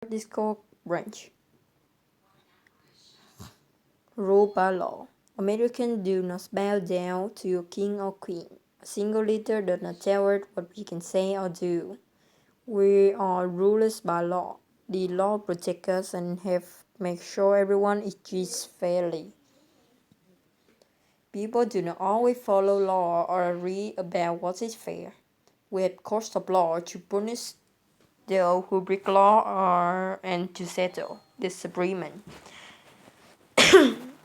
Judicial branch. Rule by law. Americans do not bow down to a king or queen. A single leader does not tell us what we can say or do. We are rulers by law. The law protects us and make sure everyone is treated fairly. People do not always follow law or agree about what is fair. We have courts of law to punish those who break law and to settle disagreement.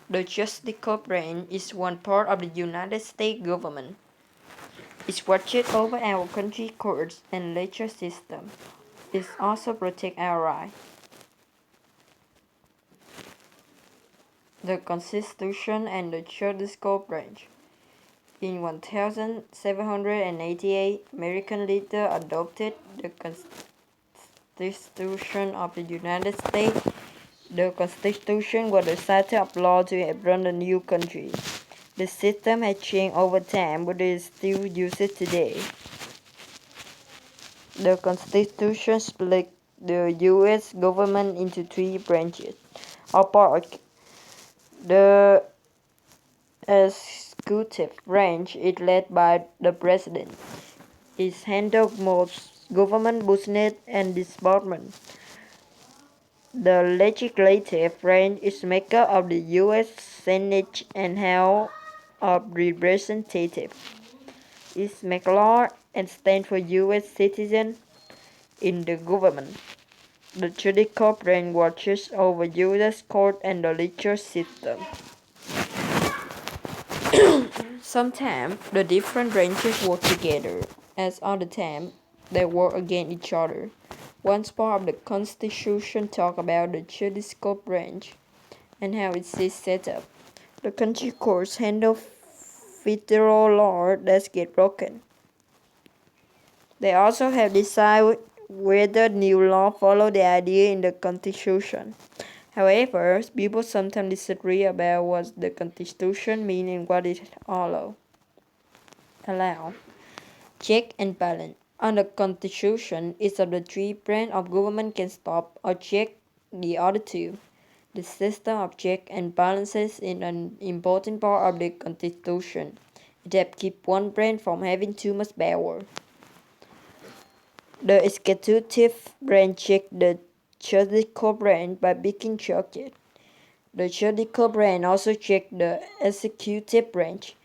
The judicial branch is one part of the United States government. It watches over our country's courts and legislative system. It also protects our rights. The Constitution and the judicial branch. In 1788, American leaders adopted the Constitution of the United States. The Constitution was the set of law to run the new country. The system has changed over time, but it is still used today. The Constitution split the U.S. government into three branches or parts. The executive branch is led by the president. It handles most government business and departments. The legislative branch is made up of the U.S. Senate and House of Representatives. It makes law and stands for U.S. citizens in the government. The judicial branch watches over U.S. court and the legal system. Sometimes the different branches work together, as other times they work against each other. One part of the Constitution talks about the judicial branch and how it is set up. The country courts handle federal law that get broken. They also have decided whether new law follow the idea in the Constitution. However, people sometimes disagree about what the Constitution means and what it allows. Check and balance. Under the Constitution, each of the three branches of government can stop or check the other two. The system of check and balances is an important part of the Constitution. It helps keep one branch from having too much power. The executive branch checks the judicial branch by picking charges. The judicial branch also checks the executive branch.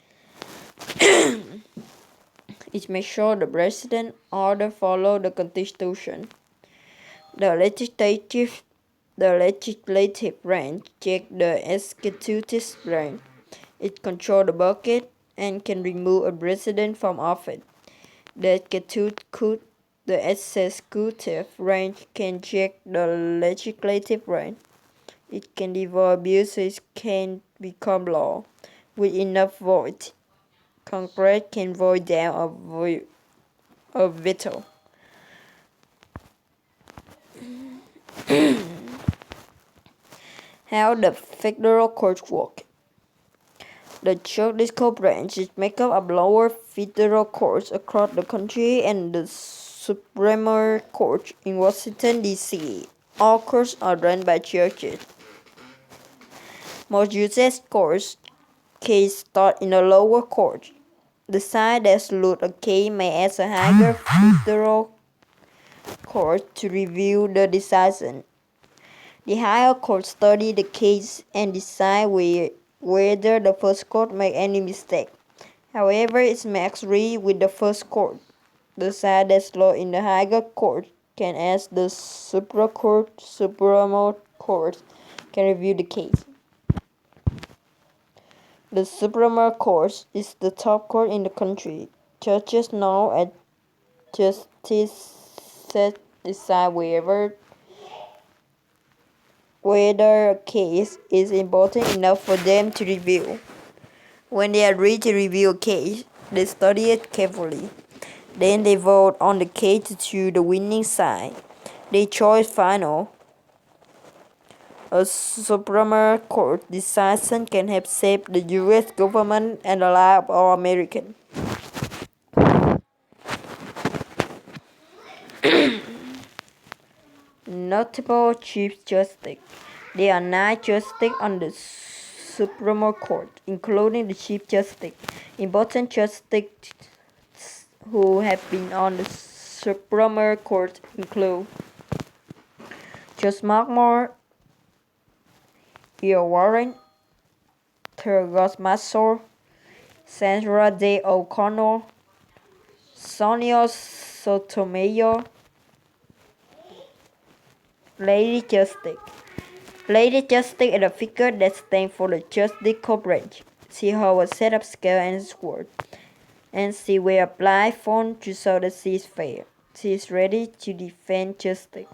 It makes sure the president order follow the Constitution. The legislative branch checks the executive branch. It controls the budget and can remove a president from office. The executive branch can check the legislative branch. It can devote bills so it can become law. With enough votes, Congress can vote down a veto. How the federal courts work. The judicial branch is made up of lower federal courts across the country and the Supreme Court in Washington, D.C. All courts are run by judges. Most U.S. courts cases start in the lower court. The side that loses a case may ask a higher federal court to review the decision. The higher court study the case and decide whether the first court made any mistake. However, it may agree with the first court. The side that's lost in the higher court can ask the Supreme Court can review the case. The Supreme Court is the top court in the country. Judges known as justices decide whether a case is important enough for them to review. When they agree to review a case, they study it carefully. Then they vote on the case to choose the winning side. Their choice final. A Supreme Court decision can help shape the U.S. government and the life of all Americans. notable Chief Justice. There are 9 justices on the Supreme Court, including the Chief Justice. Important justices who have been on the Supreme Court include Judge Mark Earl Warren, Thurgood Marshall, Sandra Day O'Connor, Sonia Sotomayor, Lady Justice. Lady Justice is a figure that stands for the judicial branch. She holds a set of scales and sword, and she wears a blindfold to show that she is fair. She is ready to defend justice.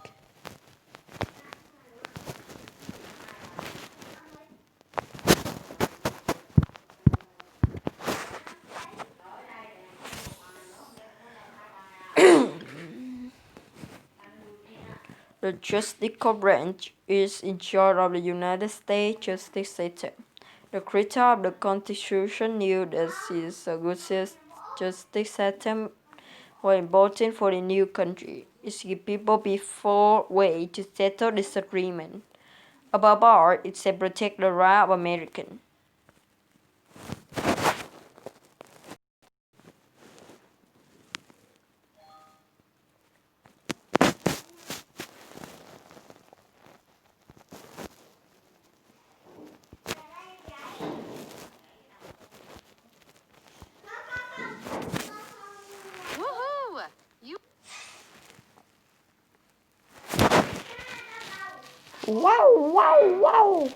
The judicial branch is in charge of the United States justice system. The creator of the Constitution knew that his good justice system was important for the new country. It gives people before way to settle disagreement. Above all, it should protect the right of Americans. Woohoo! You Wow, wow, wow!